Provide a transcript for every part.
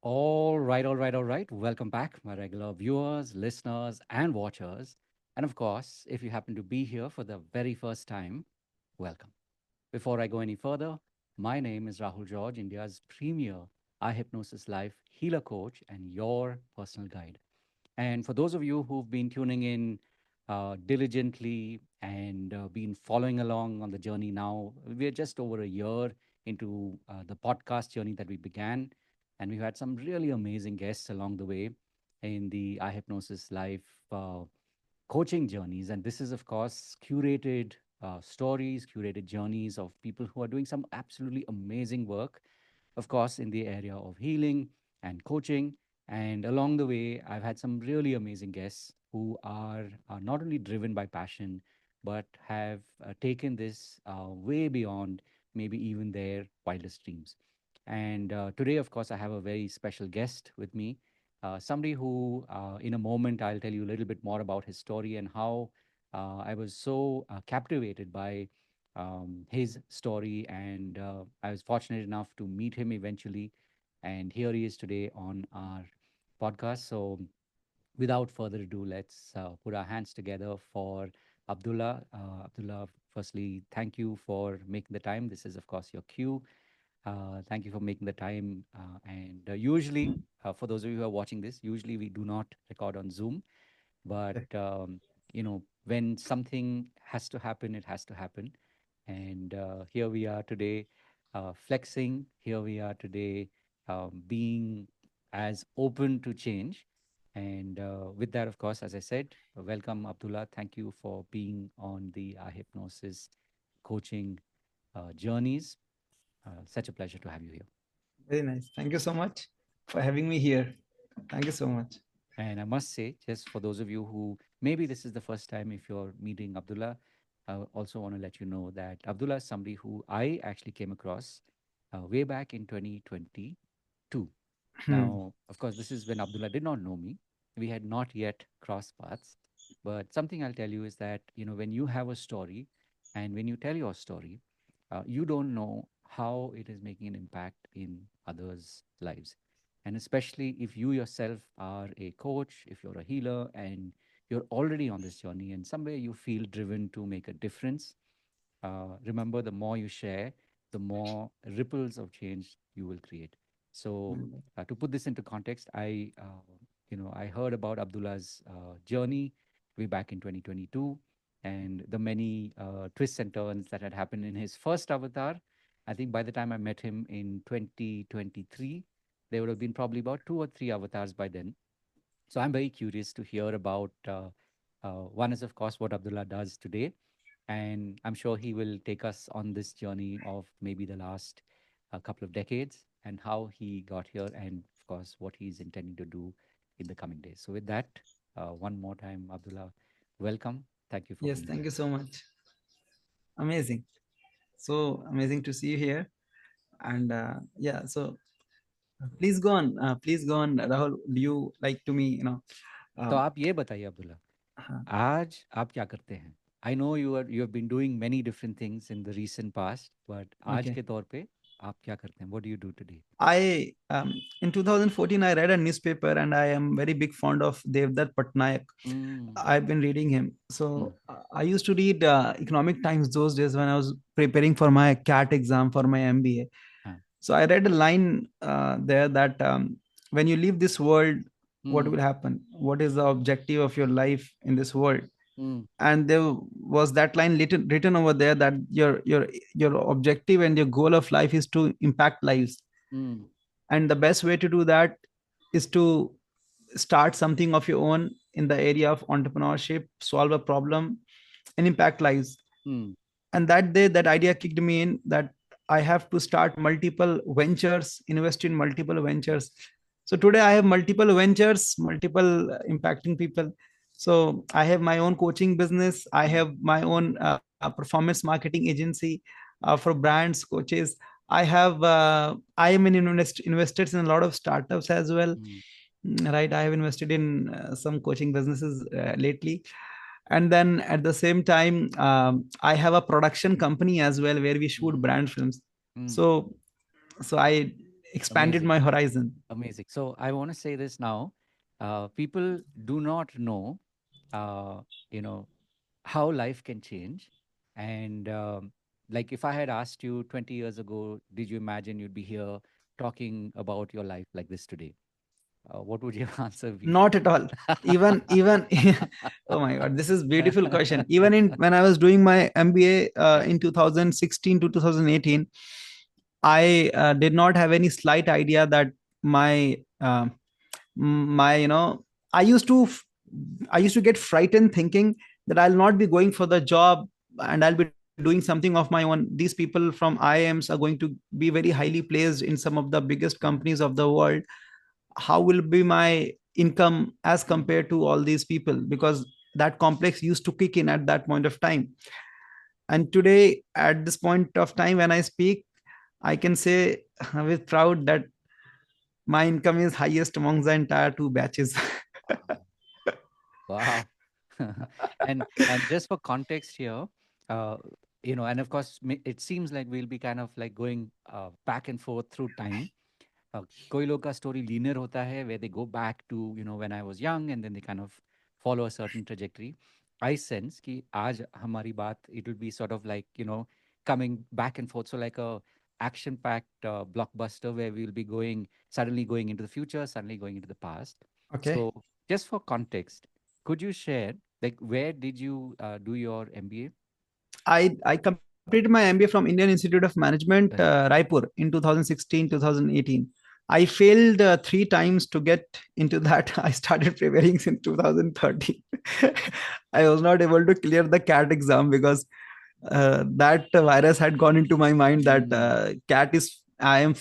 All right. Welcome back, my regular viewers, listeners, and watchers. And of course, if you happen to be here for the very first time, welcome. Before I go any further, my name is Rahul George, India's premier iHypnosis life healer coach and your personal guide. And for those of you who've been tuning in diligently and been following along on the journey now, we're just over a year into the podcast journey that we began. And we've had some really amazing guests along the way in the iHypnosis life coaching journeys. And this is, of course, curated stories, curated journeys of people who are doing some absolutely amazing work, of course, in the area of healing and coaching. And along the way, I've had some really amazing guests who are not only driven by passion, but have taken this way beyond maybe even their wildest dreams. And today, of course, I have a very special guest with me, somebody who, in a moment, I'll tell you a little bit more about his story and how I was so captivated by his story. And I was fortunate enough to meet him eventually. And here he is today on our podcast. So, without further ado, let's put our hands together for Abdullah. Abdullah, firstly, thank you for making the time. This is, of course, your cue. Thank you for making the time. And usually, for those of you who are watching this, usually we do not record on Zoom. But, when something has to happen, it has to happen. And here we are today flexing. Here we are today being as open to change. And with that, of course, as I said, welcome, Abdullah. Thank you for being on the hypnosis coaching journeys. Such a pleasure to have you here. Very nice. Thank you so much for having me here. Thank you so much. And I must say, just for those of you who maybe this is the first time if you're meeting Abdullah, I also want to let you know that Abdullah is somebody who I actually came across way back in 2022. Hmm. Now, of course, this is when Abdullah did not know me. We had not yet crossed paths. But something I'll tell you is that, when you have a story and when you tell your story, you don't know how it is making an impact in others' lives. And especially if you yourself are a coach, if you're a healer, and you're already on this journey and somewhere you feel driven to make a difference, remember the more you share, the more ripples of change you will create. So, to put this into context, I heard about Abdullah's journey way back in 2022, and the many twists and turns that had happened in his first avatar. I think by the time I met him in 2023, there would have been probably about two or three avatars by then. So I'm very curious to hear about one is, of course, what Abdullah does today. And I'm sure he will take us on this journey of maybe the last couple of decades and how he got here, and of course, what he's intending to do in the coming days. So, with that, one more time, Abdullah, welcome. Thank you for Yes, being thank here. you so much. Amazing. So amazing to see you here. And yeah, so please go on. Please go on. Rahul, do you like to me? तो Uh, आप ये बताइए Abdullah uh, आज आप क्या करते हैं I know you have been doing many different things in the recent past but आज okay. के तौर पे आप क्या करते हैं what do you do today I in 2014 I read a newspaper and I am very big fond of Devdutt Patnaik. mm, I've been reading him. mm, So I used to read Economic Times those days when I was preparing for my CAT exam for my MBA. हाँ, So I read a line there that when you leave this world, what mm, will happen? What is the objective of your life in this world? mm, And there was that line written over there that your objective and your goal of life is to impact lives, mm, and the best way to do that is to start something of your own in the area of entrepreneurship, solve a problem, and impact lives. mm, And that day that idea kicked me in that I have to start multiple ventures, invest in multiple ventures. So today I have multiple ventures, multiple impacting people. So I have my own coaching business, I have my own performance marketing agency for brands, coaches. I am an invested in a lot of startups as well. mm, Right, I have invested in some coaching businesses lately. And then at the same time, I have a production company as well where we shoot mm, brand films. mm, So so I expanded Amazing. my horizon. Amazing. So I want to say this now. People do not know, uh, you know, how life can change. And like if I had asked you 20 years ago, did you imagine you'd be here talking about your life like this today? What would your answer be? Not at all. Even oh my god, this is beautiful question. Even in when I was doing my MBA in 2016 to 2018, I did not have any slight idea that my my I used to I used to get frightened thinking that I'll not be going for the job and I'll be doing something of my own. These people from IIMs are going to be very highly placed in some of the biggest companies of the world. How will be my income as compared to all these people? Because that complex used to kick in at that point of time. And today, at this point of time when I speak, I can say with proud that my income is highest amongst the entire two batches. Wow. And just for context here, uh, and of course, it seems like we'll be kind of like going back and forth through time. कोई लोग का story linear होता है where they go back to when I was young and then they kind of follow a certain trajectory. I sense कि आज हमारी बात it will be sort of like coming back and forth, so like a action packed blockbuster where we'll be suddenly going into the future, suddenly going into the past. Okay. So just for context, could you share like where did you do your MBA? I completed my MBA from Indian Institute of Management, Very good. Raipur in 2016, 2018. I failed three times to get into that. I started preparing since 2013. I was not able to clear the CAT exam because that virus had gone into my mind that Mm. CAT is I am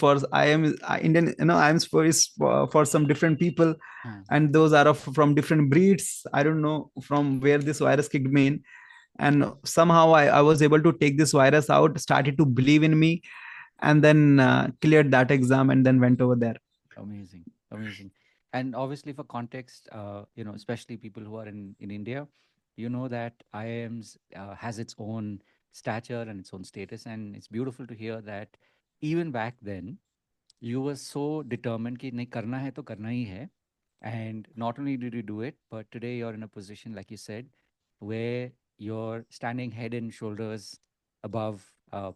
Indian, I am for some different people, Huh. and those are from different breeds. I don't know from where this virus kicked me in, and somehow I was able to take this virus out, started to believe in me, and then cleared that exam and then went over there. Amazing, amazing. And obviously, for context, especially people who are in India, you know that IIMs has its own stature and its own status, and it's beautiful to hear that even back then you were so determined कि नहीं करना है तो करना ही है. And not only did you do it, but today you're in a position, like you said, where you're standing head and shoulders above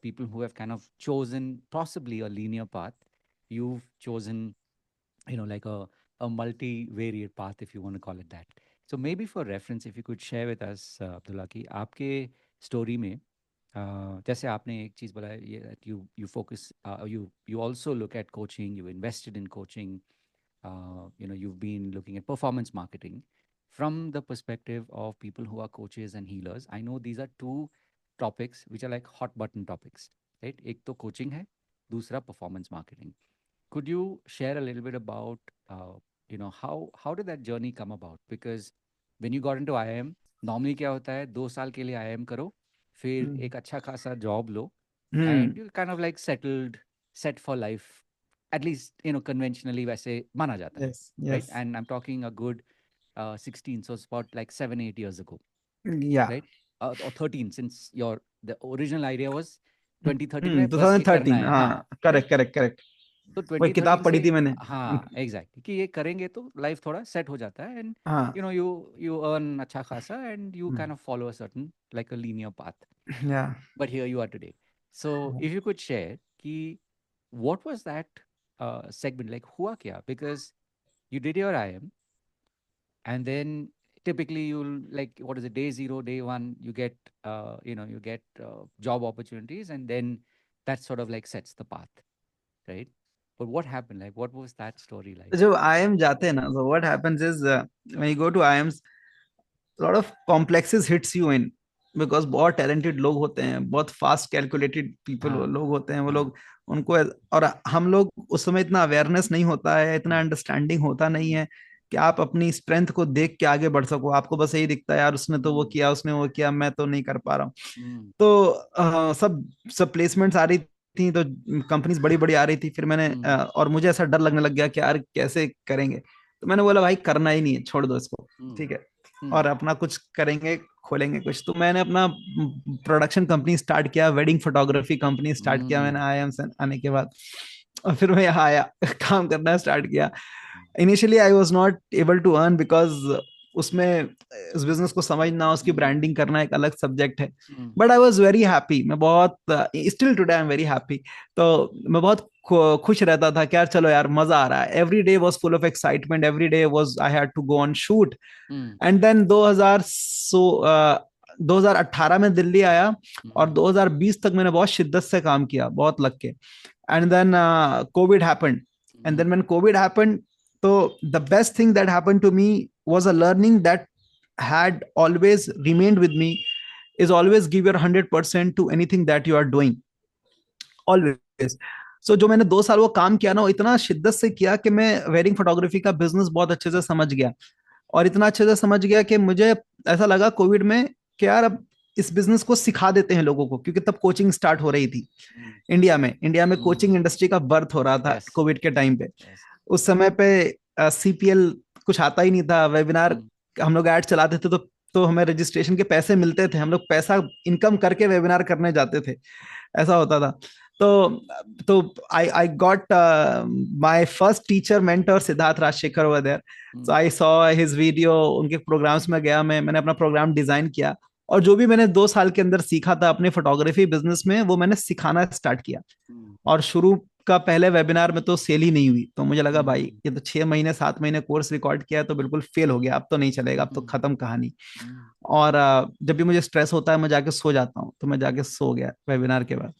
people who have kind of chosen possibly a linear path. You've chosen like a multivariate path, if you want to call it that. So maybe for reference, if you could share with us, Abdullah, कि आपके story में जैसे आपने एक चीज़ बोला है, that you focus, you also look at coaching, you invested in coaching, you've been looking at performance marketing from the perspective of people who are coaches and healers. I know these are two topics which are like hot button topics, right? एक तो coaching है, दूसरा performance marketing. Could you share a little bit about how did that journey come about? Because when you got into IIM, normally क्या होता है, 2 साल के लिए IIM करो, फिर Hmm. एक अच्छा खासा job low, and Hmm. you're kind of like settled, set for life. At least conventionally वैसे माना जाता है, Yes. right? Yes. And I'm talking a good 16, so it's about like 7-8 years ago, Yeah. right? Or 13, since the original idea was 2013 में बस ये करना 2013. है, हाँ, हाँ, right? Correct correct correct. तो वही किताब 2013 पढ़ी से, थी मैंने. हाँ एग्जैक्टली, कि ये करेंगे तो लाइफ थोड़ा सेट हो जाता है, एंड हाँ. यू अर्न अच्छा खासा, and you Hmm. Can follow a certain like a linear path. Yeah. But here you are today. So if you could share कि what was that segment, like हुआ क्या? Because you did your IM, and then typically you'll, like, what is it, day zero, day one, you get job opportunities, and then that sort of like sets the path, right? But what happened? Like, what was that story like? तो जब IIM जाते हैं ना, so what happens is when you go to IIMs, lot of complexes hits you in, because बहुत talented लोग होते हैं, बहुत fast calculated people हाँ, लोग होते हैं, वो हाँ. लोग उनको, और हम लोग उस समय इतना अवेयरनेस नहीं होता है, इतना Mm, अंडरस्टैंडिंग होता नहीं है कि आप अपनी स्ट्रेंथ को देख के आगे बढ़ सको. आपको बस यही दिखता है यार उसने तो वो किया, उसने वो किया, मैं तो नहीं कर पा रहा हूँ. mm, तो सब सब प्लेसमेंट्स आ रही थी, तो कंपनीज बड़ी बड़ी आ रही थी. फिर मैंने mm, और मुझे ऐसा डर लगने लग गया कि यार कैसे करेंगे. तो मैंने बोला भाई करना ही नहीं है, छोड़ दो इसको, mm, ठीक है, mm, और अपना कुछ करेंगे, खोलेंगे कुछ. तो मैंने अपना प्रोडक्शन कंपनी स्टार्ट किया, वेडिंग फोटोग्राफी कंपनी स्टार्ट किया mm, मैंने IIM से आने के बाद. और फिर मैं यहाँ आया, काम करना स्टार्ट किया। Initially I was not able to earn because उसमें उस बिजनेस को समझना, उसकी ब्रांडिंग करना एक अलग सब्जेक्ट है। But I was very happy, मैं बहुत, still today I am very happy. तो मैं बहुत खुश रहता था कि यार चलो यार मजा आ रहा है। Every day was full of excitement, every day was I had to go on shoot. And then 2018 में दिल्ली आया, और 2020 तक मैंने बहुत शिद्दत से काम किया, बहुत लग के। And then COVID happened, and then when COVID happened, so the best thing that happened to me was a learning that had always remained with me, is always give your 100% to anything that you are doing, always. So जो मैंने 2 साल वो काम किया ना, वो इतना शिद्दत से किया कि मैं वेडिंग फोटोग्राफी का बिजनेस बहुत अच्छे से समझ गया। और इतना अच्छे से समझ गया कि मुझे ऐसा लगा कोविड में कि यार अब इस बिजनेस को सिखा देते हैं लोगों को, क्योंकि तब कोचिंग स्टार्ट हो रही थी इंडिया में कोचिंग इंडस्ट्री का बर्थ हो रहा था कोविड के टाइम पे। उस समय पे सीपीएल कुछ आता ही नहीं था, वेबिनार हम लोग ऐड चलाते थे, तो हमें रजिस्ट्रेशन के पैसे मिलते थे, हम लोग पैसा इनकम करके वेबिनार करने जाते थे, ऐसा होता था। तो I got my first teacher mentor Siddharth Rajshekhar over there. So I saw his video, उनके प्रोग्राम्स में गया, मैंने अपना प्रोग्राम डिजाइन किया, और जो भी मैंने 2 साल के अंदर सीखा था अपने फोटोग्राफी बिजनेस में, वो मैंने सिखाना स्टार्ट किया। और शुरू का पहले वेबिनार में तो सेल ही नहीं हुई, तो मुझे लगा भाई ये तो 6 महीने 7 महीने कोर्स रिकॉर्ड किया है, तो बिल्कुल फेल हो गया, अब तो नहीं चलेगा, अब तो खत्म कहानी। और जब भी मुझे स्ट्रेस होता है मैं जाके सो जाता हूँ, तो मैं जाके सो गया वेबिनार के बाद।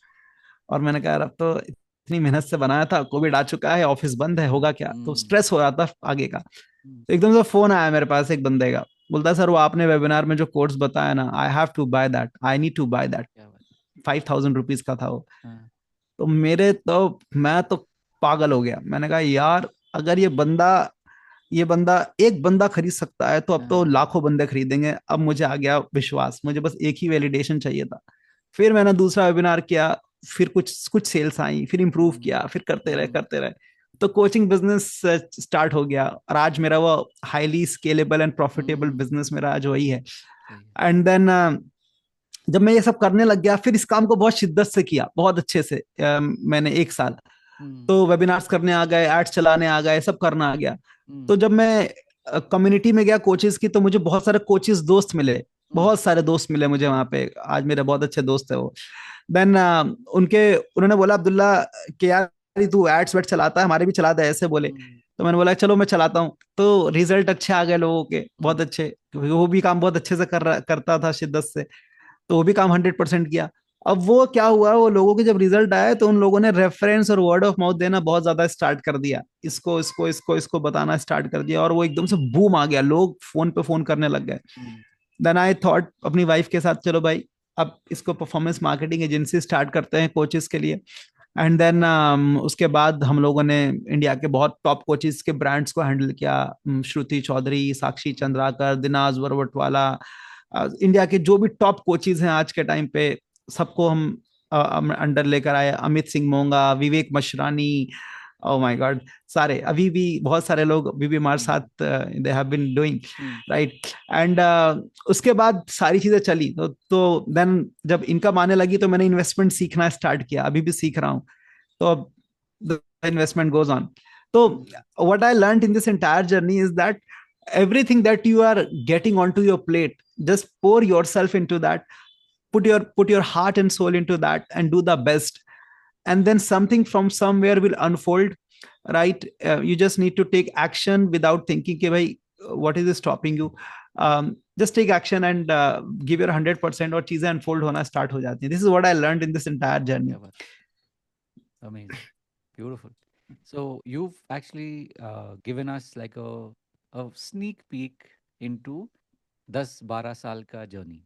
और मैंने कहा यार अब तो इतनी मेहनत से बनाया था, कोविड आ चुका है, ऑफिस बंद है, होगा क्या, तो स्ट्रेस हो रहा था आगे का। तो एकदम से फोन आया मेरे पास एक बंदे का, बोलता है सर वो आपने वेबिनार में जो कोर्स बताया ना, I have to buy that, I need to buy that. 5,000 rupees का था वो। तो मैं तो पागल हो गया। मैंने कहा यार अगर ये बंदा एक बंदा खरीद सकता है, तो अब तो लाखों बंदे खरीदेंगे। अब मुझे आ गया विश्वास, मुझे बस एक ही वैलिडेशन चाहिए था। फिर मैंने दूसरा वेबिनार किया, फिर कुछ कुछ सेल्स आई, फिर इंप्रूव किया, फिर करते रहे। तो कोचिंग बिजनेस स्टार्ट हो गया, और आज मेरा वो highly scalable and profitable business मेरा आज वही है। एंड देन जब मैं ये सब करने लग गया, फिर इस काम को बहुत शिद्दत से किया, बहुत अच्छे से। मैंने 1 साल तो वेबिनार्स करने आ गए, एड्स चलाने आ गए, सब करना आ गया। तो जब मैं कम्युनिटी में गया कोचेस की, तो मुझे बहुत सारे कोचेस दोस्त मिले, बहुत सारे दोस्त मिले मुझे वहां पे, आज मेरे बहुत अच्छे दोस्त है वो। देन उन्होंने बोला अब्दुल्ला कि यार तू एड्स वेड चलाता है, हमारे भी चला दे, ऐसे बोले। तो मैंने बोला चलो मैं चलाता हूँ। तो रिजल्ट अच्छे आ गए लोगों के, बहुत अच्छे, क्योंकि वो भी काम बहुत अच्छे से करता था शिद्दत से, तो वो भी काम 100% किया। अब वो क्या हुआ, वो लोगों के जब रिजल्ट आए, तो उन लोगों ने रेफरेंस और वर्ड ऑफ माउथ देना बहुत ज्यादा स्टार्ट कर दिया, इसको इसको इसको इसको बताना स्टार्ट कर दिया, और वो एकदम से बूम आ गया, लोग फोन पे फोन करने लग गए। देन आई थॉट अपनी वाइफ के साथ, चलो भाई अब इसको परफॉर्मेंस मार्केटिंग एजेंसी स्टार्ट करते हैं कोचेस के लिए। एंड देन उसके बाद हम लोगों ने इंडिया के बहुत टॉप कोचेस के ब्रांड्स को हैंडल किया, श्रुति चौधरी, साक्षी चंद्राकर, दिनाज वरवटवाला, इंडिया के जो भी टॉप कोचेज हैं आज के टाइम पे, सबको हम अंडर लेकर आए। अमित सिंह मोंगा, विवेक मशरानी, ओ माय गॉड, सारे अभी भी बहुत सारे लोग अभी भी हमारे साथ they have been doing, right. एंड उसके बाद सारी चीजें चली, तो देन जब इनकम आने लगी, तो मैंने इन्वेस्टमेंट सीखना स्टार्ट किया, अभी भी सीख रहा हूँ। तो अब द इन्वेस्टमेंट गोज ऑन। तो what I learned in this entire journey is that everything that you are getting onto your plate, just pour yourself into that, put your heart and soul into that, and do the best. And then something from somewhere will unfold, right? You just need to take action without thinking कि भाई what is stopping you. Just take action and give your 100%, और चीजें unfold होना start हो जाती हैं. This is what I learned in this entire journey. Amazing, beautiful. So you've actually given us like a sneak peek into 10-12 साल का journey,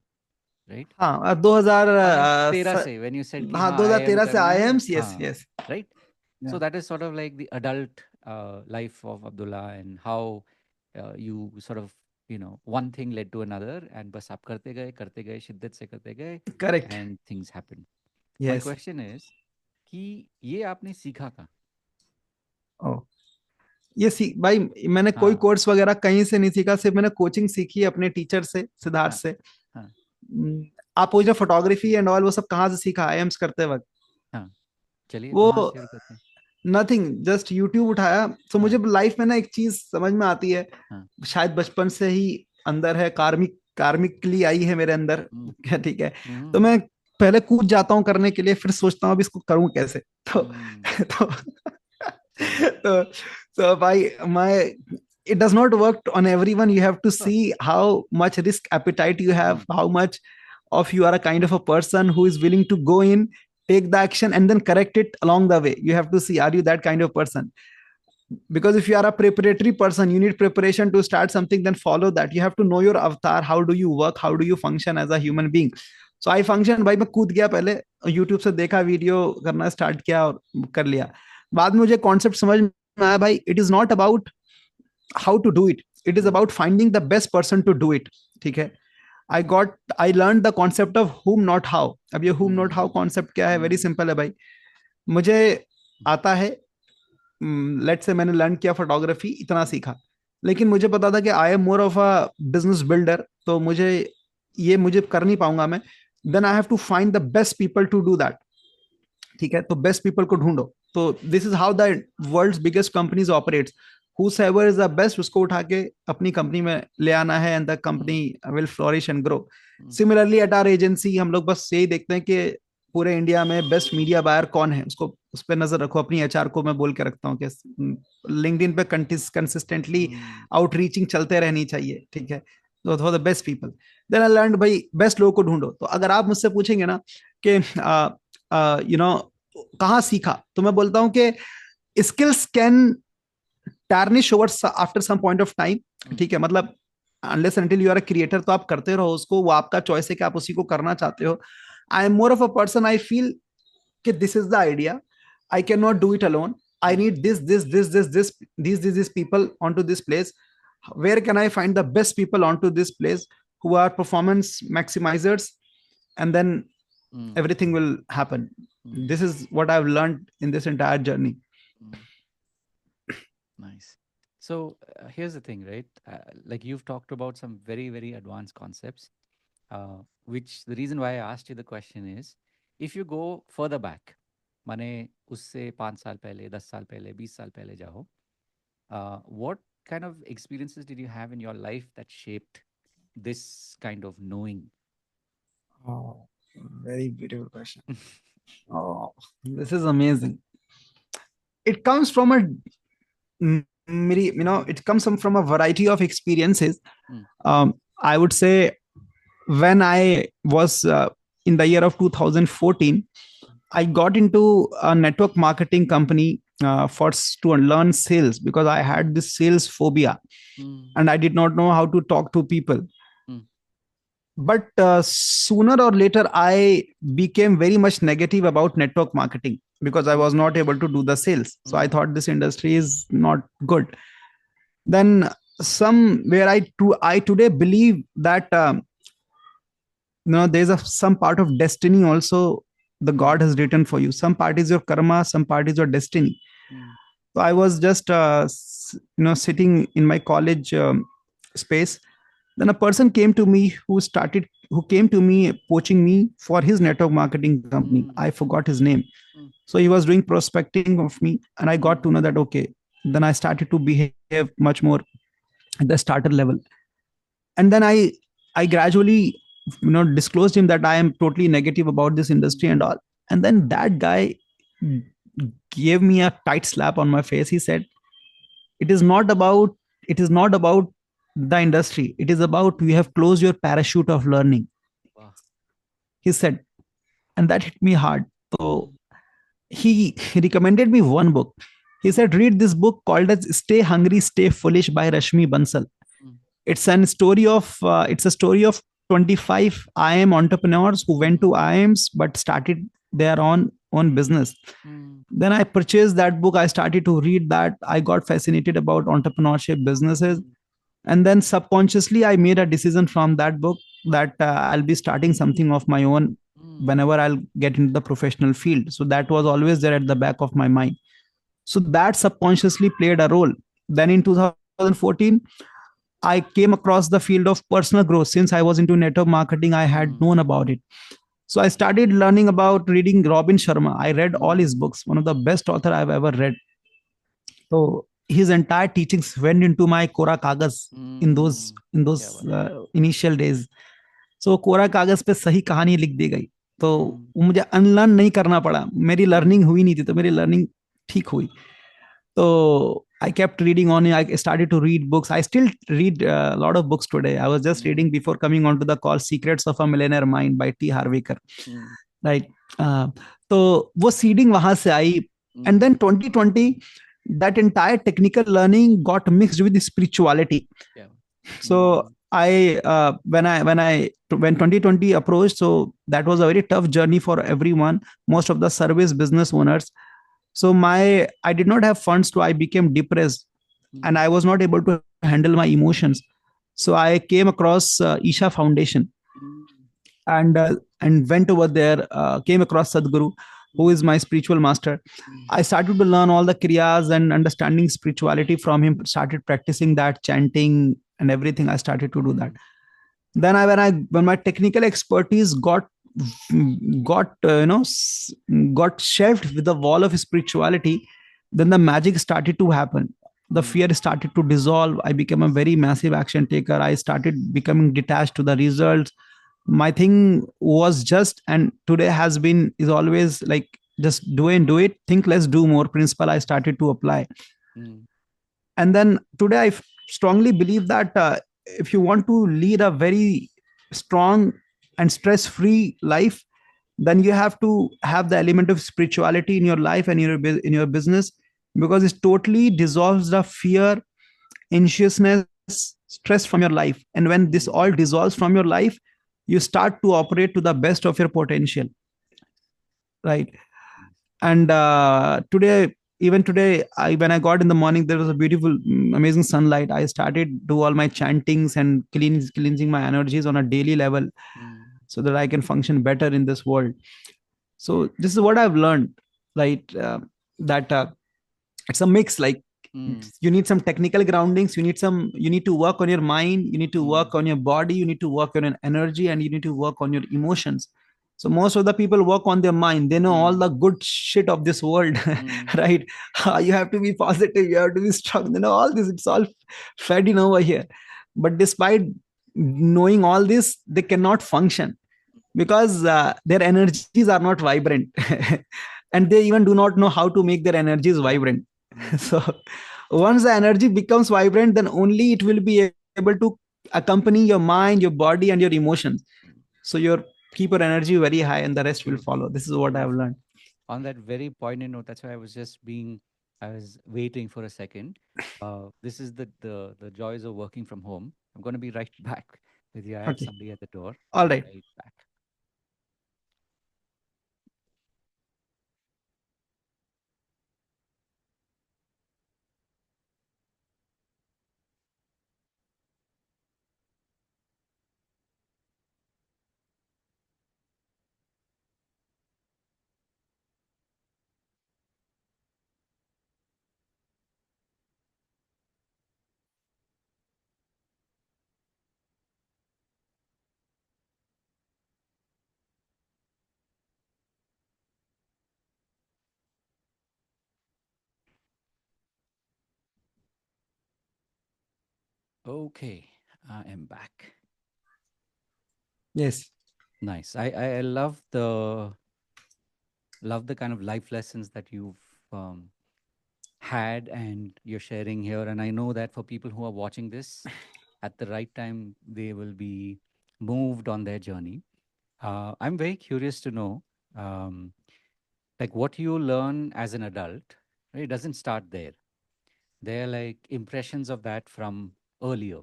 right? हाँ 2013 से when you said कि हाँ हाँ 2013 से करना है, IIMs, yes, yes, right? So that is sort of like the adult life of Abdullah, and how you sort of, one thing led to another, and बस आप करते गए शिद्दत से करते गए, correct, and things happened. My yes. question is कि ये आपने सीखा कहाँ? Oh. ये भाई मैंने कोई कोर्स वगैरह कहीं से नहीं सीखा, सिर्फ मैंने कोचिंग सीखी अपने टीचर से, सिद्धार्थ से। आप पूछ रहे फोटोग्राफी एंड ऑल, वो सब कहाँ से सीखा? आईएम्स करते वक्त। हाँ, चलिए वो वहाँ शेयर करते हैं। नथिंग, जस्ट यूट्यूब उठाया। तो मुझे लाइफ में ना एक चीज समझ में आती है, शायद बचपन से ही अंदर है, कार्मिकली आई है मेरे अंदर। क्या ठीक है, तो मैं पहले कूद जाता हूँ करने के लिए, फिर सोचता हूँ अब इसको करूँ कैसे। तो तो so भाई my it does not work on everyone. You have to see how much risk appetite you have, how much of you are a kind of a person who is willing to go in, take the action, and then correct it along the way. You have to see, are you that kind of person? Because if you are a preparatory person, you need preparation to start something, then follow that. You have to know your avatar, how do you work, how do you function as a human being. So I function, भाई मैं कूद गया, पहले YouTube से देखा, video करना start किया और कर लिया। बाद में मुझे कॉन्सेप्ट समझ में आया, भाई it is not about how to do it, it is about finding the best person to do it। ठीक है, I learned the concept of whom not how। अब ये whom not how concept क्या है, वेरी सिंपल है भाई। मुझे आता है, लेट्स से मैंने लर्न किया फोटोग्राफी, इतना सीखा, लेकिन मुझे पता था कि I am more of a business builder, तो मुझे कर नहीं पाऊंगा मैं। Then I have to find the best people to do that. ठीक है, तो बेस्ट पीपल को ढूंढो। तो this is how the world's biggest companies operates. whosoever is the best, उसको उठा के अपनी कंपनी में ले आना है, and the company will flourish and grow. Similarly at our agency हम लोग बस यही देखते हैं कि पूरे इंडिया में बेस्ट मीडिया बायर कौन है, उसको उस पर नजर रखो। अपनी एचआर को मैं बोल के रखता हूँ कि लिंक्डइन पे कंसिस्टेंटली आउटरीचिंग चलते रहनी चाहिए। ठीक है, तो for the best people, then I learn भाई बेस्ट लोगों को ढूंढो। तो अगर आप मुझसे पूछेंगे ना कि यू नो कहाँ सीखा, तो मैं बोलता हूँ कि skills can tarnish over after some point of time. ठीक है, मतलब unless until you are a creator, तो आप करते रहो उसको, वो आपका चॉइस है कि आप उसी को करना चाहते हो। I am more of a person, I feel कि this is the idea, I can not do it alone, I need this people on to this place. where can I find the best people onto this place who are performance maximizers, and then everything will happen. This is what I've learned in this entire journey. Nice. So here's the thing, right? Like you've talked about some very, very advanced concepts, which the reason why I asked you the question is, if you go further back, माने उससे 5 साल पहले, 10 साल पहले, 20 साल पहले जाओ, what kind of experiences did you have in your life that shaped this kind of knowing? Oh, very beautiful question. Oh, this is amazing. It comes from it comes from a variety of experiences. I would say when I was in the year of 2014, I got into a network marketing company to learn sales, because I had this sales phobia and I did not know how to talk to people. But sooner or later, I became very much negative about network marketing because I was not able to do the sales. So I thought this industry is not good. Then somewhere I today believe that there's some part of destiny also the God has written for you. Some part is your karma, some part is your destiny. So I was just sitting in my college space. Then a person came to me who came to me poaching me for his network marketing company. I forgot his name. So he was doing prospecting of me, and I got to know that, okay. Then I started to behave much more at the starter level. And then I gradually disclosed him that I am totally negative about this industry and all. And then that guy gave me a tight slap on my face. He said, it is not about the industry. It is about you have closed your parachute of learning. Wow. He said, and that hit me hard. So he recommended me one book. He said, read this book called as Stay Hungry, Stay Foolish by Rashmi Bansal. It's a story of 25 IIM entrepreneurs who went to IIMs but started their own business. Then I purchased that book. I started to read that. I got fascinated about entrepreneurship, businesses. And then subconsciously, I made a decision from that book that I'll be starting something of my own whenever I'll get into the professional field. So that was always there at the back of my mind. So that subconsciously played a role. Then in 2014, I came across the field of personal growth. Since I was into network marketing, I had known about it. So I started learning about reading Robin Sharma. I read all his Mm, books, one of the best author I've ever read. So his entire teachings went into my Kora Kagas in those mm, in क्या those बात है. initial days. So कोरा कागज पे सही कहानी लिख दी गई, तो Mm, वो मुझे अनलर्न नहीं करना पड़ा. मेरी लर्निंग mm, हुई नहीं थी, तो मेरी लर्निंग ठीक हुई. So I kept reading on. I started to read books. I still read a lot of books today. I was just reading mm, before coming onto the call Secrets of a Millionaire Mind by T. Harvicker. mm, Right. Uh, तो वो seeding वहां से आई. And mm, then 2020, that entire technical learning got mixed with spirituality. yeah. So Mm, I when 2020 approached, so that was a very tough journey for everyone, most of the service business owners. So my I did not have funds, to I became depressed, and mm, I was not able to handle my emotions. So I came across Isha Foundation, mm, and went over there, came across Sadhguru, who is mm, my spiritual master. mm, I started to learn all the kriyas and understanding spirituality from him, started practicing that, chanting and everything. I started to do that. mm, Then when my technical expertise got got shelved with the wall of spirituality, then the magic started to happen. The mm, fear started to dissolve. I became a very massive action taker. I started becoming detached to the results. My thing was just, and today has been, is always like, just do it, think less, do more principle I started to apply. mm, And then today strongly believe that if you want to lead a very strong and stress free life, then you have to have the element of spirituality in your life and in your business, because it totally dissolves the fear, anxiousness, stress from your life. And when this all mm. dissolves from your life, you start to operate to the best of your potential, right? Nice. And today, even today, when I got in the morning, there was a beautiful, amazing sunlight. I started do all my chantings and cleansing my energies on a daily level, Mm, so that I can function better in this world. So this is what I've learned, right? That it's a mix. Like, mm, you need some technical groundings, you need to work on your mind, you need to mm, work on your body, you need to work on your energy, and you need to work on your emotions. So most of the people work on their mind. They know all mm, the good shit of this world. mm, Right? You have to be positive, you have to be strong, you know, all this, it's all fed in over here. But despite knowing all this, they cannot function, because their energies are not vibrant. And they even do not know how to make their energies yeah. vibrant. Mm, So once the energy becomes vibrant, then only it will be able to accompany your mind, your body, and your emotions. mm. So your keep your energy very high, and the rest will Beautiful. follow. This is what I have Beautiful. learned. On that very poignant note, that's why I was waiting for a second. This is the joys of working from home. I'm going to be right back with you. I had Okay. somebody at the door. I'll All be right. right back. Okay, I am back. Yes. Nice. I love the kind of life lessons that you've um, had and you're sharing here. And I know that for people who are watching this at the right time, they will be moved on their journey. I'm very curious to know, um, like what you learn as an adult. Right? It doesn't start there. They're like impressions of that from earlier.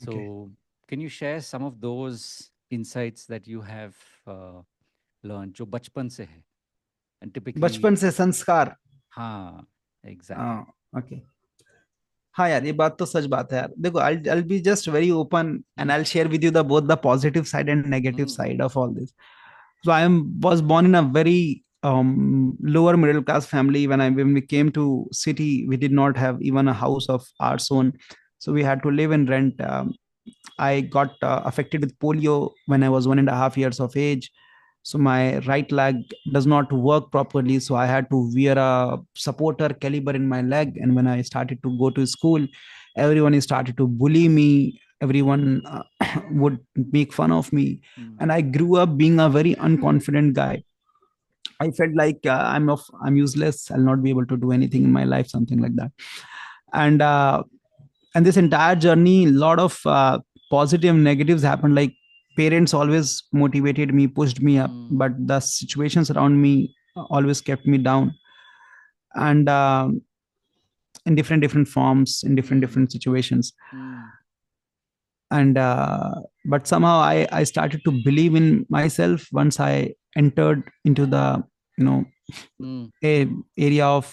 Okay. So, can you share some of those insights that you have uh, learned, जो बचपन से है, and typically, बचपन से संस्कार. हाँ, exactly. Okay. हाँ यार, ये बात तो सच बात है यार. देखो, I'll be just very open, and Mm, I'll share with you the both the positive side and negative mm, side of all this. So was born in a very lower middle class family. When we came to city, we did not have even a house of our own, so we had to live in rent. I got affected with polio when I was 1.5 years of age. So my right leg does not work properly, so I had to wear a supporter caliber in my leg. And when I started to go to school, everyone started to bully me. Everyone would make fun of me, Mm. and I grew up being a very unconfident guy. I felt like I'm useless. I'll not be able to do anything in my life, something like that. And this entire journey, a lot of positive and negatives happened. Like parents always motivated me, pushed me up, Mm. but the situations around me always kept me down. And in different forms, in Mm. different situations. Mm. And but somehow I started to believe in myself once I entered into the, you know, Mm. a area of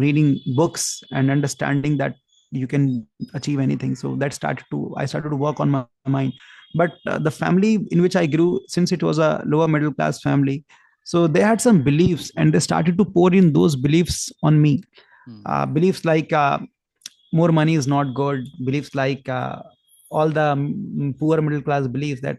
reading books and understanding that you can achieve anything. So that I started to work on my mind. But the family in which I grew, since it was a lower middle class family, so they had some beliefs and they started to pour in those beliefs on me. Mm. Beliefs like more money is not good. Beliefs like all the poor middle class beliefs that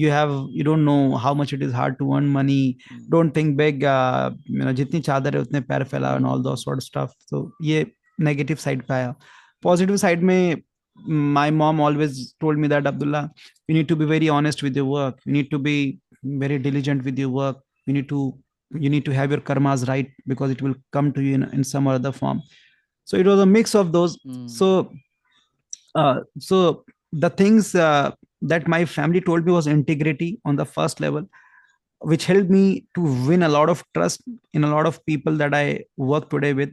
you don't know how much it is hard to earn money. Mm. Don't think big. Jitni chadar hai utne pair फैलाओ and all those Mm. sort of stuff. So ये negative side पे आया. Positive side में my mom always told me that, Abdullah, you need to be very honest with your work. You need to be very diligent with your work. You need to have your karmas right, because it will come to you in some other form. So it was a mix of those. Mm. So the things that my family told me was integrity on the first level, which helped me to win a lot of trust in a lot of people that I work today with.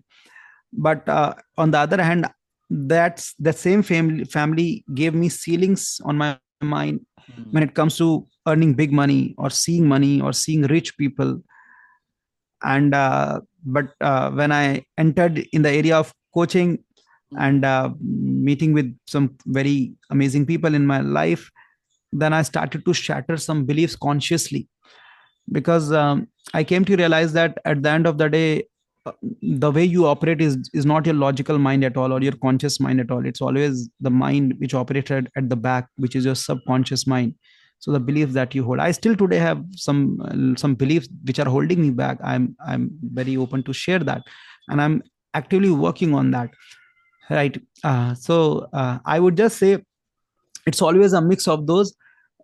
But on the other hand, that's the same family gave me ceilings on my mind when it Mm. comes to earning big money or seeing rich people. And when I entered in the area of coaching Mm. and meeting with some very amazing people in my life, then I started to shatter some beliefs consciously, because I came to realize that at the end of the day, the way you operate is not your logical mind at all or your Mm. conscious mind at all. It's always the mind which operated at the back, which is your subconscious mind. So the beliefs that you hold, I still today have some beliefs which are holding me back. I'm very open to share that, and I'm actively working on that. Right. So I would just say it's always a mix of those.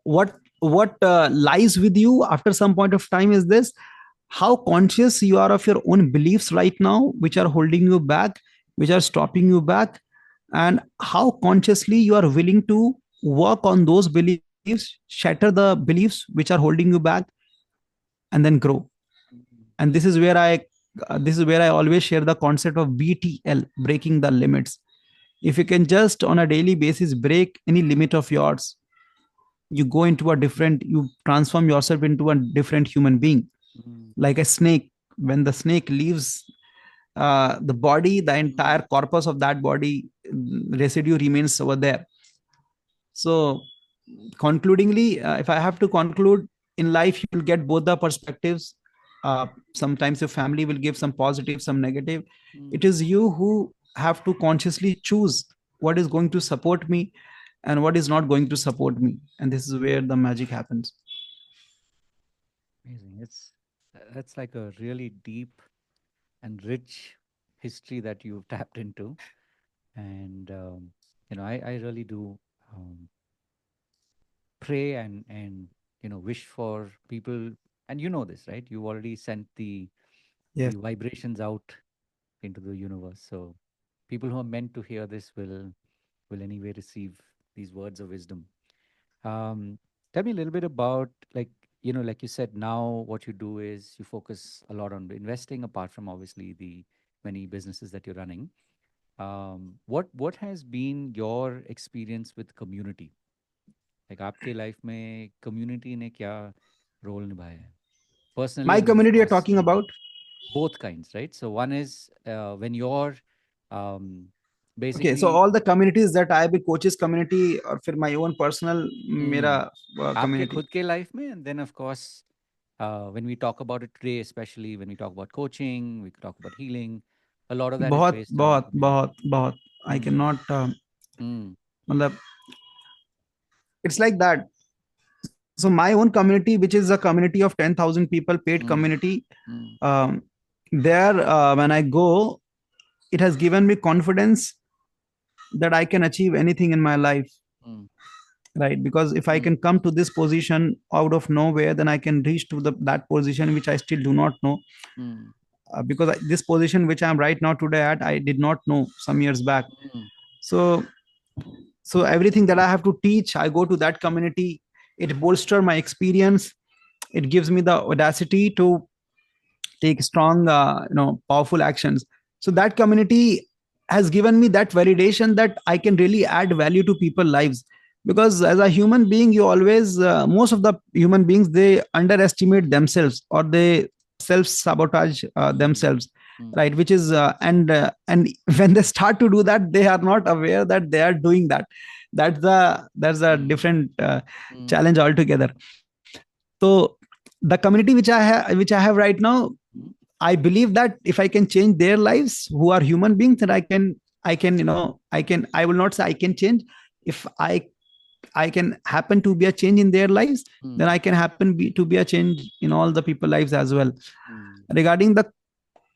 What lies with you after some point of time is this: how conscious you are of your own beliefs right now, which are holding you back, which are stopping you back, and how consciously you are willing to work on those beliefs, shatter the beliefs which are holding you back, and then grow. Mm. And this is where I always share the concept of BTL, breaking the limits. If you can just on a daily basis break any limit of yours, you transform yourself into a different human being. Mm. Like a snake, when the snake leaves the body, the entire Mm. corpus of that body, residue remains over there. So concludingly, if I have to conclude, in life you'll get both the perspectives. Sometimes your family will give some positive, some negative. It Mm. is you who have to consciously choose what is going to support me and what is not going to support me, and this is where the magic happens. Amazing. That's like a really deep and rich history that you've tapped into, and I really do um, pray and wish for people, and you know this, right? You already sent the Yes. vibrations out into the universe, so people who are meant to hear this will anyway receive these words of wisdom. Um, Tell me a little bit about, like you said, now what you do is you focus a lot on investing, apart from obviously the many businesses that you're running. What has been your experience with community? Like आपके life में community ने क्या role निभाया है? Personally, My and then of community you're course talking about? both kinds, right? So one is when you're um, Okay, so basically all the communities that I be coaches community or for my own personal मेरा mm, आपके community. खुद के life में, and then of course when we talk about it today, especially when we talk about coaching, we talk about healing, a lot of that is बहुत based on बहुत community. बहुत बहुत I Mm, cannot mm, मतलब it's like that. So my own community, which is a community of 10,000 people, paid community, Mm. um, there when I go, it has given me confidence that I can achieve anything in my life, Mm. right? Because if I can come to this position out of nowhere, then I can reach to that position which I still do not know. Mm. Because this position which I'm right now today at, I did not know some years back. Mm. So so everything that I have to teach, I go to that community. It bolster my experience. It gives me the audacity to take strong, powerful actions. So that community has given me that validation that I can really add value to people's lives. Because as a human being, you always, most of the human beings, they underestimate themselves, or they self sabotage Mm. themselves, Mm. right? Which is and when they start to do that, they are not aware that they are doing that. That's a Mm. different Mm. challenge altogether. So the community which I have right now, Mm. I believe that if I can change their lives, who are human beings, then I will not say I can change. If I can happen to be a change in their lives, then Mm. I can to be a change in all the people lives as well. Mm. Regarding the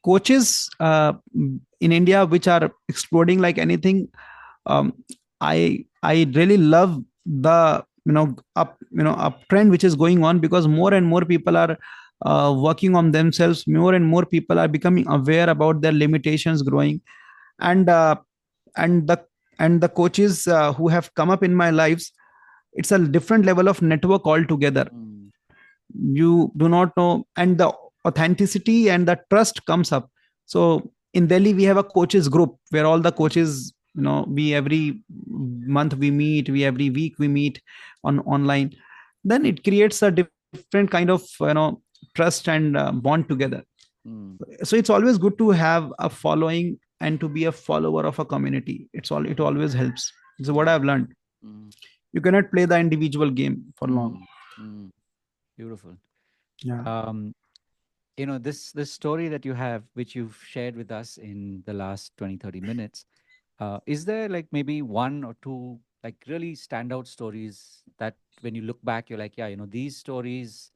coaches in India, which are exploding like anything, um, I really love the uptrend which is going on, because more and more people are working on themselves. More and more people are becoming aware about their limitations growing, and and the and the coaches who have come up in my lives, it's a different level of network altogether. Mm. You do not know, and the authenticity and the trust comes up. So in Delhi, we have a coaches group where all the Mm. coaches, we every month we meet, we every week we meet on online. Then it creates a different kind of trust and bond together. Mm. So it's always good to have a following and to be a follower of a community. It always helps. This is what Mm. I've learned. Mm. You cannot play the individual game for long. Mm. Mm. Beautiful. Yeah. Um, this story that you have, which you've shared with us in the last 20-30 minutes, is there like maybe one or two like really standout stories that when you look back, you're like, yeah, these stories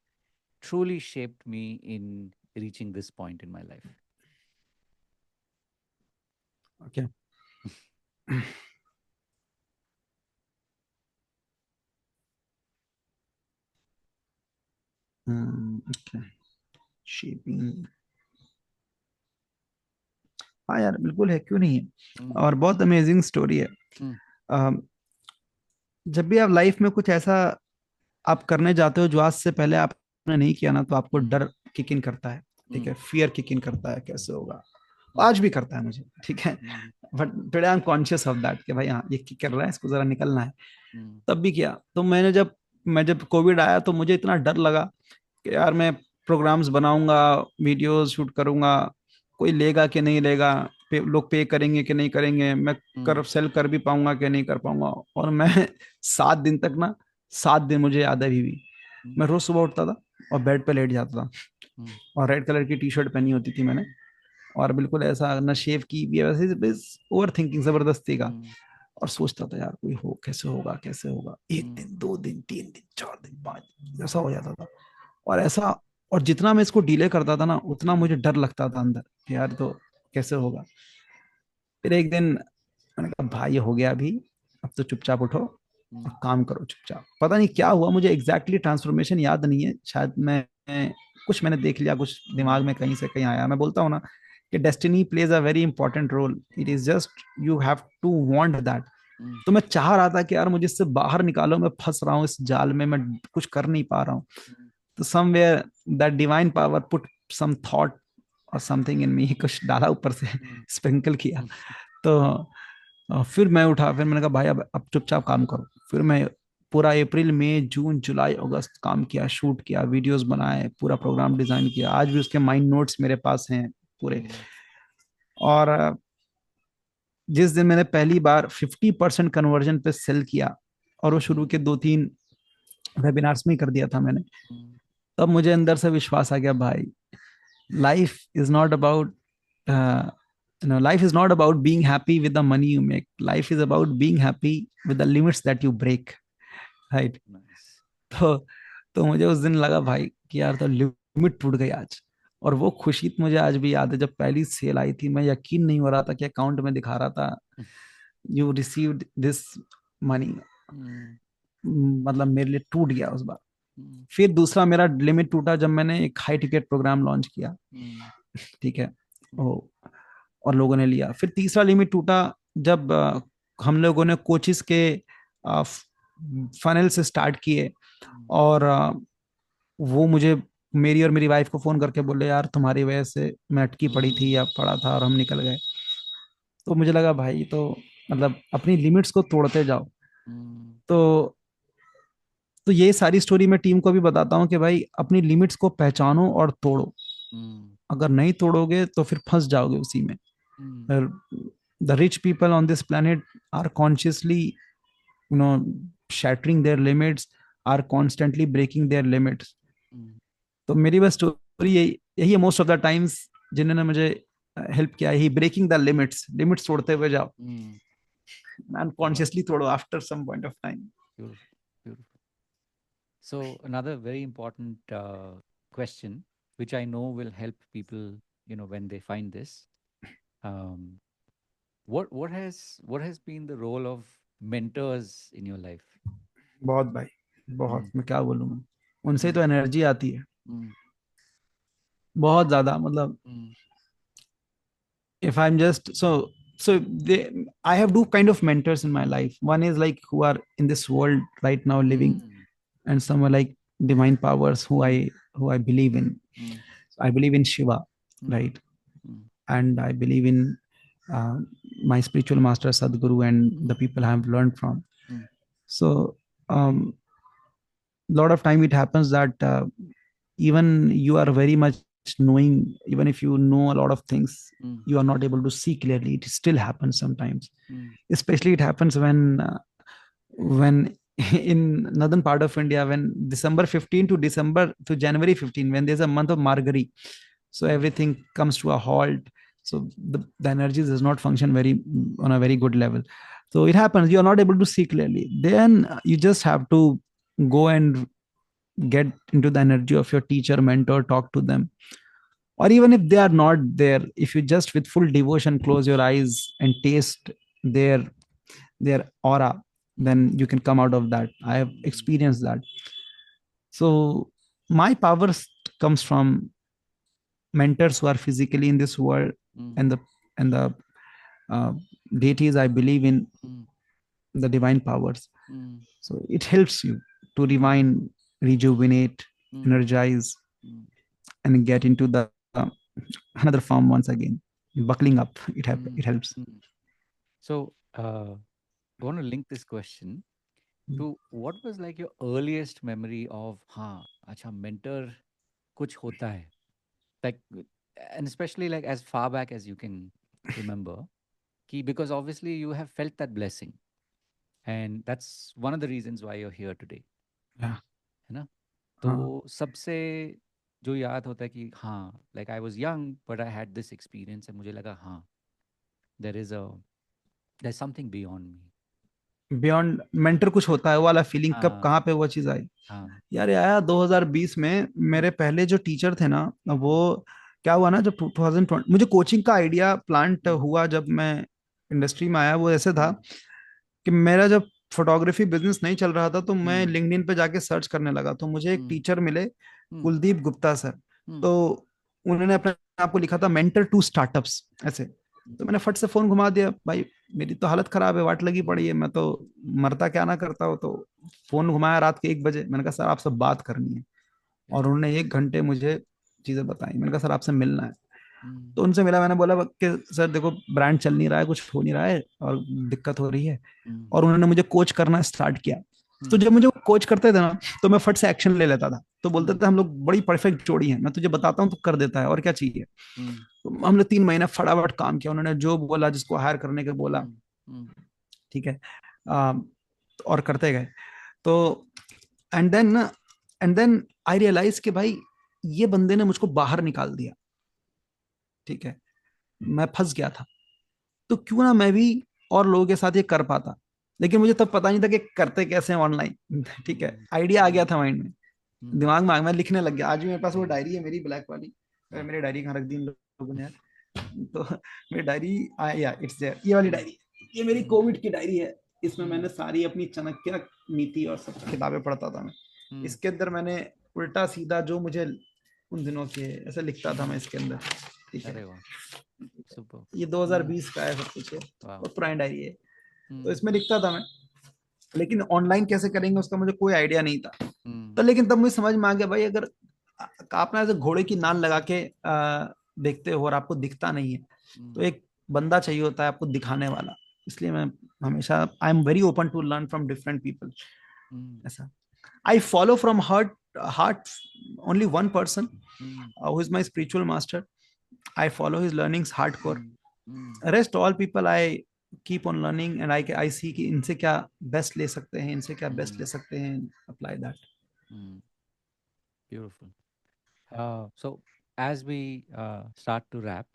truly shaped me in reaching this point in my life? Okay. Okay. Shaping, हाँ यार बिल्कुल है, क्यों नहीं है। Mm. और बहुत amazing story है। Mm. अम, जब भी आप लाइफ में कुछ ऐसा आप करने जाते हो जो आज से पहले आपने नहीं किया ना, तो आपको Mm. डर किक इन करता है। ठीक Mm. है, फियर किक इन करता है, कैसे होगा। Mm. आज भी करता है मुझे, ठीक है। Mm. But today I am conscious of that कि भाई हाँ, ये किक कर रहा है, इसको जरा निकलना है। Mm. तब भी किया। तो मैं जब कोविड आया, तो मुझे इतना डर लगा कि यार मैं प्रोग्राम्स बनाऊंगा, वीडियोस शूट करूंगा, कोई लेगा कि नहीं लेगा, लोग पे करेंगे कि नहीं करेंगे, मैं Mm. सेल कर भी पाऊंगा कि नहीं कर पाऊंगा। और मैं 7 दिन तक ना, 7 दिन मुझे याद है अभी भी, Mm. मैं रोज सुबह उठता था और बेड पे लेट जाता था, Mm. और रेड कलर की टी शर्ट पहनी होती थी मैंने, और बिल्कुल ऐसा न शेव की भी, वैसे बस ओवर थिंकिंग जबरदस्ती का। Mm. और सोचता था यार कोई हो, कैसे होगा, कैसे होगा, एक Mm. दिन 2 दिन 3 दिन 4 दिन 5 दिन, ऐसा हो जाता था। और ऐसा, और जितना मैं इसको डिले करता था ना, उतना Mm. मुझे डर लगता था अंदर कि यार तो कैसे होगा। फिर एक दिन मैंने कहा भाई ये हो गया अभी, अब तो चुपचाप उठो Mm. और काम करो चुपचाप। पता नहीं क्या हुआ, मुझे एग्जैक्टली ट्रांसफॉर्मेशन याद नहीं है, शायद कुछ मैंने देख लिया, कुछ दिमाग Mm. में कहीं से कहीं आया। मैं बोलता हूँ ना कि destiny plays a very important role, it is just you have to want that. Mm. तो मैं चाह रहा था कि यार मुझे इससे बाहर निकालो, मैं फंस रहा हूँ इस जाल में, मैं कुछ कर नहीं पा रहा हूँ। Mm. तो somewhere that divine power put some thought और समथिंग इन मी, कुछ डाला ऊपर से, Mm. स्प्रिंकल किया। Mm. तो फिर मैं उठा, फिर मैंने कहा भाई अब चुपचाप काम करो। फिर मैं पूरा अप्रैल मई जून जुलाई अगस्त काम किया, शूट किया, वीडियोस बनाए, पूरा प्रोग्राम डिजाइन किया। आज भी उसके माइंड नोट्स मेरे पास हैं पूरे। Mm. और जिस दिन मैंने पहली बार 50% कन्वर्जन पे सेल किया, और वो शुरू के 2-3 वेबिनार्स में ही कर दिया था मैंने, Mm. तब मुझे अंदर से विश्वास आ गया भाई, life is not about life is not about being happy with the money you make. Life is about being happy with the limits that you break, right? Nice. तो तो मुझे उस दिन लगा भाई कि यार तो लिमिट टूट गई आज। और वो खुशी तो मुझे आज भी याद है, जब पहली सेल आई थी, मैं यकीन नहीं हो रहा था कि अकाउंट में दिखा रहा था यू रिसीव्ड दिस मनी। हम्म, मतलब मेरे लिए टूट गया उस बार। हम्म, फिर दूसरा मेरा लिमिट टूटा जब मैंने एक हाई टिकट प्रोग्राम लॉन्च किया। हम्म, ठीक है। हम्म, ओ, और लोगों ने लिया। फिर तीसरा लिमिट टूटा जब हम लोगों ने कोचिस के फनल से स्टार्ट किए। हम्म, और वो मुझे, मेरी और मेरी वाइफ को फोन करके बोले यार तुम्हारी वजह से मैं अटकी पड़ी थी या पड़ा था और हम निकल गए। तो मुझे लगा भाई तो मतलब अपनी लिमिट्स को तोड़ते जाओ। हम्म, तो ये सारी स्टोरी मैं टीम को भी बताता हूँ कि भाई अपनी लिमिट्स को पहचानो और तोड़ो। हम्म, अगर नहीं तोड़ोगे तो फिर फंस जाओगे उसी में। Hmm, the rich people on this planet are consciously shattering their limits, are constantly breaking their limits. Hmm, तो मेरी बस स्टोरी यही यही है मोस्ट ऑफ द टाइम्स, जिन्होंने मुझे हेल्प किया, he breaking the limits, limits तोड़ते हुए जाओ। हम्म, अनकॉन्शियसली तोड़ो after some point of time. beautiful, beautiful. So another very important question, which I know will help people, when they find this. Um, what has been the role of mentors in your life? बहुत भाई, बहुत, Mm, मैं क्या बोलूँ मैं, उनसे mm, तो energy आती है mm, बहुत ज्यादा। मतलब mm, if I'm just so they, I have two kind of mentors in my life. One is like who are in this world right now living, mm, and some are like divine powers mm, who I believe in. mm, I believe in Shiva, mm, right? mm, And I believe in uh, my spiritual master Sadhguru and the mm, people I have learned from. mm, So lot of time it happens that even you are very much knowing, even if you know a lot of things, mm, you are not able to see clearly. It still happens sometimes. mm, Especially it happens when in northern part of India, when December 15 to December to January 15, when there's a month of Margari, so mm, everything comes to a halt. So the energy does not function very on a very good level. So it happens, you are not able to see clearly. Then you just have to go and get into the energy of your teacher, mentor, talk to them. Or even if they are not there, if you just with full devotion close your eyes and taste their aura, mm, then you can come out of that. I have mm, experienced that. So my power comes from mentors who are physically in this world, mm, and the uh, deities I believe in, mm, the divine powers. mm, So it helps you to rewind, rejuvenate, mm, energize, mm, and get into the another form once again. Buckling up, mm, it helps. mm. So, I want to link this question to what was like your earliest memory of, हाँ, अच्छा, mentor कुछ होता है, like, and especially like as far back as you can remember, because obviously you have felt that blessing, and that's one of the reasons why you're here today, Yeah. है ना? तो हाँ. सबसे जो याद होता है कि हाँ, like I was young but I had this experience, and मुझे लगा हाँ, there is a there's something beyond me. Beyond mentor कुछ होता है, वो वाला फीलिंग कब हाँ, कहाँ पे वो चीज आई? हाँ, यार ये आया 2020 में। हुँ, मेरे पहले जो टीचर थे ना, वो हुँ, क्या हुआ ना, जब 2020 मुझे कोचिंग का आइडिया प्लांट हुँ, हुआ, जब मैं इंडस्ट्री में आया, वो ऐसे था हुँ, कि मेरा जब फोटोग्राफी बिजनेस नहीं चल रहा था, तो मैं हुँ, लिंक्डइन पे जाके सर्च करने लगा, तो मुझे एक हुँ, टीचर मिले, हुँ, कुलदीप गुप्ता सर। हुँ, तो उन्होंने अपने आप को लिखा था मेंटर टू स्टार्टअप्स ऐसे। हुँ, तो मैंने फट से फोन घुमा दिया, भाई मेरी तो हालत खराब है, वाट लगी हुँ, पड़ी है, मैं तो मरता क्या ना करता हूँ। तो फोन घुमाया रात के 1 बजे, मैंने कहा सर आपसे बात करनी है। या, और उन्होंने 1 घंटे मुझे चीजें बताई। मैंने कहा सर आपसे मिलना है। हुँ, तो उनसे मिला, मैंने बोला कि सर देखो ब्रांड चल नहीं रहा है, कुछ हो नहीं रहा है और दिक्कत हो रही है। हुँ, और उन्होंने मुझे कोच करना स्टार्ट किया। तो हुँ, जब मुझे कोच करते थे ना, तो मैं फट से एक्शन ले लेता था। तो बोलते हुँ, थे हम लोग बड़ी परफेक्ट जोड़ी है, मैं तुझे बताता हूँ तो कर देता है, और क्या चाहिए। हुँ, तो हमने 3 महीने फटाफट काम किया, उन्होंने जो बोला, जिसको हायर करने के बोला, हुँ, हुँ, ठीक है। आ, और करते गए। तो एंड देन आई रियलाइज कि भाई ये बंदे ने मुझको बाहर निकाल दिया, ठीक है। मैं फंस गया था, तो क्यों ना मैं भी और लोगों के साथ ये कर पाता। लेकिन मुझे तब पता नहीं था कि करते कैसे ऑनलाइन ठीक है, हुँ, आइडिया आ गया हुँ, था माइंड में। दिमाग में मैं लिखने लग गया। आज भी मेरे पास वो डायरी है मेरी, ब्लैक वाली। मेरी डायरी कहाँ रख दी इन लोगों ने यार। तो मेरी डायरी, या इट्स देयर, ये वाली डायरी, ये मेरी कोविड की डायरी है। इसमें मैंने सारी अपनी चाणक्य नीति और सब किताबें पढ़ता था मैं। इसके अंदर मैंने उल्टा सीधा जो मुझे उन दिनों के ऐसे लिखता था मैं इसके अंदर। ठीक है, अरे वाह, सुपर। ये 2020 का है सब कुछ है, वाह। और पुरानी डायरी है। तो इसमें लिखता था मैं, लेकिन ऑनलाइन कैसे करेंगे उसका मुझे कोई आइडिया नहीं था। तो लेकिन तब मुझे समझ में आ गया भाई, अगर आप ना ऐसे घोड़े की नाल लगा के देखते हो और आपको दिखता नहीं है, तो एक बंदा चाहिए होता है आपको दिखाने वाला। इसलिए मैं हमेशा I am very open to learn from different people. ऐसा I follow from heart only one person who is my spiritual master. I follow his learnings hardcore. Rest all people I keep on learning, and I see कि इनसे क्या best ले सकते हैं, इनसे क्या best ले सकते हैं, apply that. Beautiful. So as we start to wrap,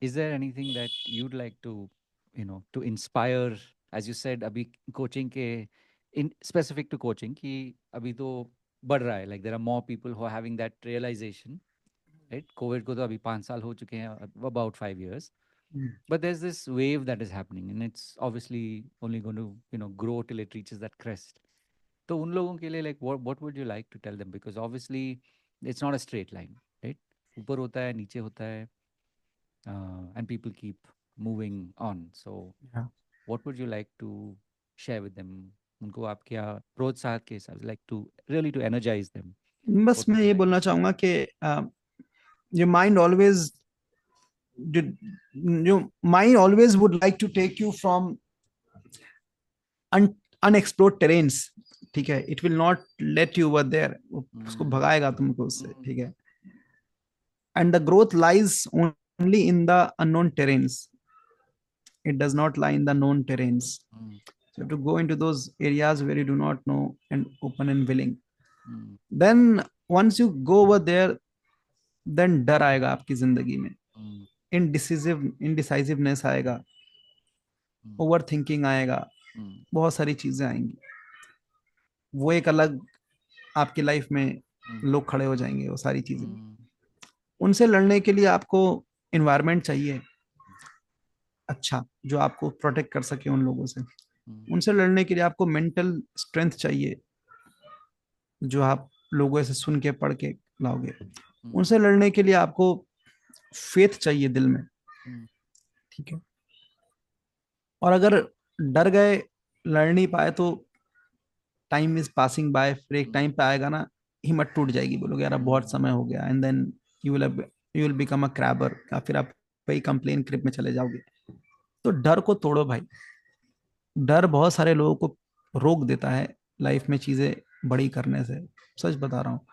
is there anything that you'd like to, to inspire? As you said, अभी coaching के in specific to coaching कि अभी तो बढ़ रहा है, like there are more people who are having that realization, right? COVID को तो अभी 5 साल हो चुके हैं, about 5 years. But there's this wave that is happening, and it's obviously only going to, grow till it reaches that crest. तो उन लोगों के लिए, like, what would you like to tell them? Because obviously it's not a straight line, right? ऊपर होता है, नीचे होता है, and people keep moving on. So Yeah. what would you like to share with them? उनको आप क्या प्रोत्साहन के हिसाब से, like to really to energize them? बस What would मैं you ये like बोलना to say? चाहूंगा कि your mind always your mind always would like to take you from unexplored terrains. ठीक है, it will not let you over there. उसको भगाएगा तुमको उससे, ठीक है. And the growth lies only in the unknown terrains. It does not lie in the known terrains. So to go into those areas where you do not know and open and willing. Then once you go over there, then डर आएगा आपकी जिंदगी में, indecisiveness आएगा, over thinking आएगा, बहुत सारी चीजें आएंगी. वो एक अलग आपकी लाइफ में लोग खड़े हो जाएंगे, वो सारी चीजें. उनसे लड़ने के लिए आपको इन्वायरमेंट चाहिए अच्छा, जो आपको प्रोटेक्ट कर सके उन लोगों से. उनसे लड़ने के लिए आपको मेंटल स्ट्रेंथ चाहिए, जो आप लोगों से सुन के पढ़ के लाओगे. उनसे लड़ने के लिए आपको फेथ चाहिए दिल में, ठीक है. और अगर डर गए, लड़ नहीं पाए, तो टाइम इज पासिंग बाय. फिर एक टाइम पे आएगा ना, हिम्मत टूट जाएगी, बोलोगे यार अब बहुत समय हो गया, and then you will become a crabber, या फिर आप वही कंप्लेन क्रिप में चले जाओगे. तो डर को तोड़ो भाई. डर बहुत सारे लोगों को रोक देता है लाइफ में चीजें बड़ी करने से. सच बता रहा हूँ.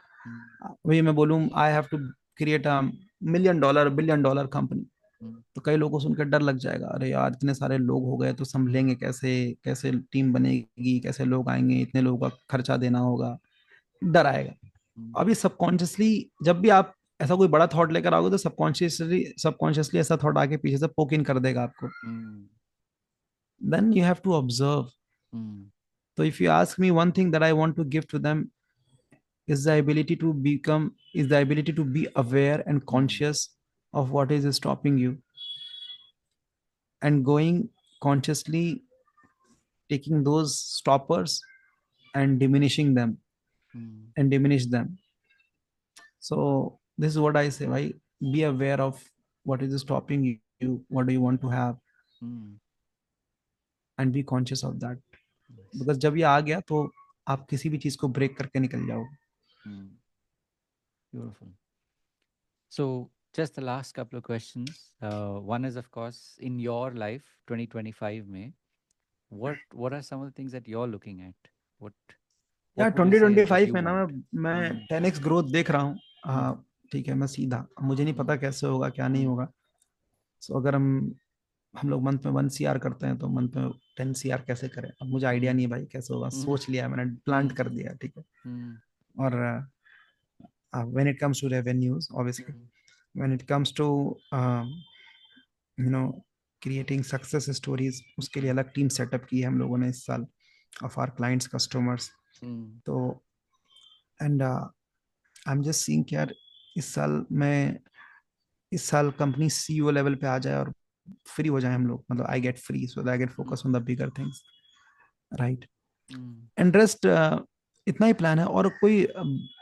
वही मैं बोलूँ, I have to create a $1 million $1 billion company, तो कई लोगों को सुनकर डर लग जाएगा. अरे यार इतने सारे लोग हो गए तो संभलेंगे कैसे, कैसे टीम बनेगी, कैसे लोग आएंगे, इतने लोगों का खर्चा देना होगा, डर आएगा. अभी सबकॉन्शियसली जब भी आप ऐसा कोई बड़ा थॉट लेकर आओगे, तो सबकॉन्शियसली सबकॉन्शियसली ऐसा थॉट आके पीछे से पोक इन कर देगा आपको. Then you have to observe. So if you ask me, one thing that I want to give to them is the ability to be aware and conscious of what is stopping you, and going consciously taking those stoppers and diminishing them and diminish them. So this is what I say, why be aware of what is stopping you, what do you want to have, and be conscious of that. Because जब ये आ गया तो आप किसी भी चीज को break करके निकल जाओगे. Beautiful. So, just the last couple of questions. One is, of course, in your life, 2025 May, what are some of the things that you're looking at? What यार what would you say that 2025 you में ना want? मैं 10x growth देख रहा हूँ. ठीक है, मैं सीधा, मुझे नहीं पता कैसे होगा क्या नहीं होगा. सो अगर हम लोग मंथ में 1 CR करते हैं, तो मंथ में 10 CR कैसे करें, अब मुझे आइडिया नहीं है भाई कैसे होगा. सोच लिया मैंने, प्लांट कर दिया, ठीक है. और when it comes to revenues, obviously when it comes to creating success stories, उसके लिए अलग टीम सेटअप की है हम लोगों ने इस साल, ऑफ आर क्लाइंट्स कस्टमर्स. तो and I am just seeing कि यार इस साल मैं इस साल कंपनी सीईओ लेवल पे आ जाए और फ्री हो जाए हम लोग, मतलब I get free so that I get focus on the bigger things, right. Mm, interest इतना ही प्लान है, और कोई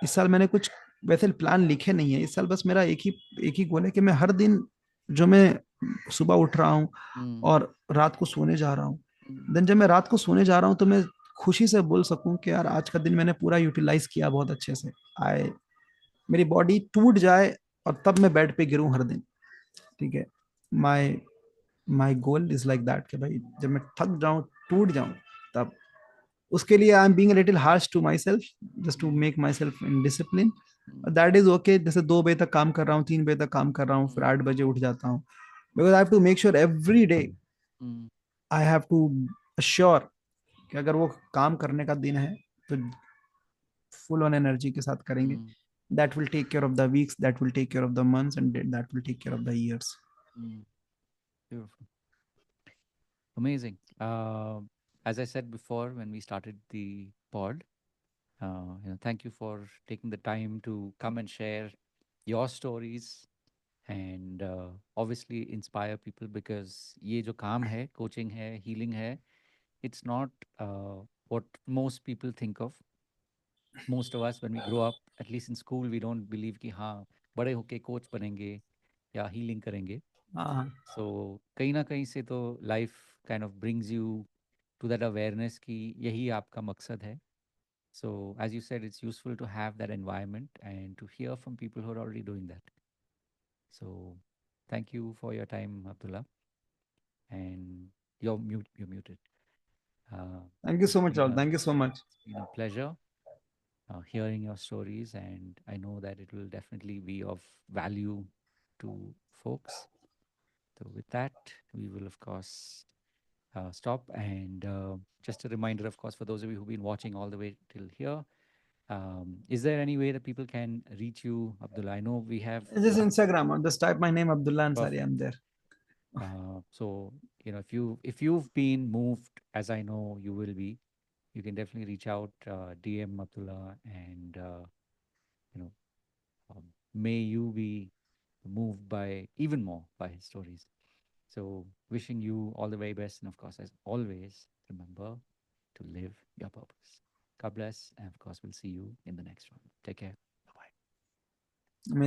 इस साल मैंने कुछ वैसे प्लान लिखे नहीं है। इस साल बस मेरा एक ही गोल है कि मैं हर दिन जो मैं सुबह उठ रहा हूँ mm, और रात को सोने जा रहा हूँ, mm, देन जब मैं रात को सोने जा रहा हूँ तो मैं खुशी से बोल सकूं कि यार आज का दिन मैंने पूरा यूटिलाइज किया बहुत अच्छे से। आए मेरी बॉडी टूट जाए और तब मैं बेड पे गिरूं हर दिन, ठीक है। माई माई गोल इज लाइक दैट कि भाई जब मैं थक जाऊं, टूट जाऊं, तब उसके लिए I am being little harsh to myself, just to mm, make myself in discipline. mm, that is okay, जैसे 2 बजे तक काम कर रहा हूँ, 3 बजे तक काम कर रहा हूँ, फिर mm, 8 बजे उठ जाता हूँ, because I have to make sure every day, mm, I have to assure कि अगर वो काम करने का दिन है तो फुल ऑन एनर्जी के साथ करेंगे। mm, that will take care of the weeks, that will take care of the months, and that will take care of the years. mm. Beautiful. Amazing. As I said before, when we started the pod, thank you for taking the time to come and share your stories and obviously inspire people because ये जो काम है, coaching है, healing है, it's not what most people think of. Most of us, when we grow up, at least in school, we don't believe कि हाँ बड़े होके coach बनेंगे या healing करेंगे. हाँ, So कहीं ना कहीं से तो life kind of brings you to that awareness कि यही आपका मकसद है. So as you said, it's useful to have that environment and to hear from people who are already doing that. So thank you for your time, Abdullah. And you're muted. Uh, thank you it's so much been Rahul, a thank you so much. it's been a pleasure hearing your stories, and I know that it will definitely be of value to folks. So with that, we will of course stop. And just a reminder, of course, for those of you who've been watching all the way till here, is there any way that people can reach you, Abdullah? I know we have Just Instagram, just type my name Abdullah Ansari, perfect. I'm there. So if you've been moved, as I know you will be, you can definitely reach out, DM Abdullah, and you know, may you be moved by even more by his stories. So wishing you all the very best, and of course, as always, remember to live your purpose. God bless, and of course, we'll see you in the next one. Take care.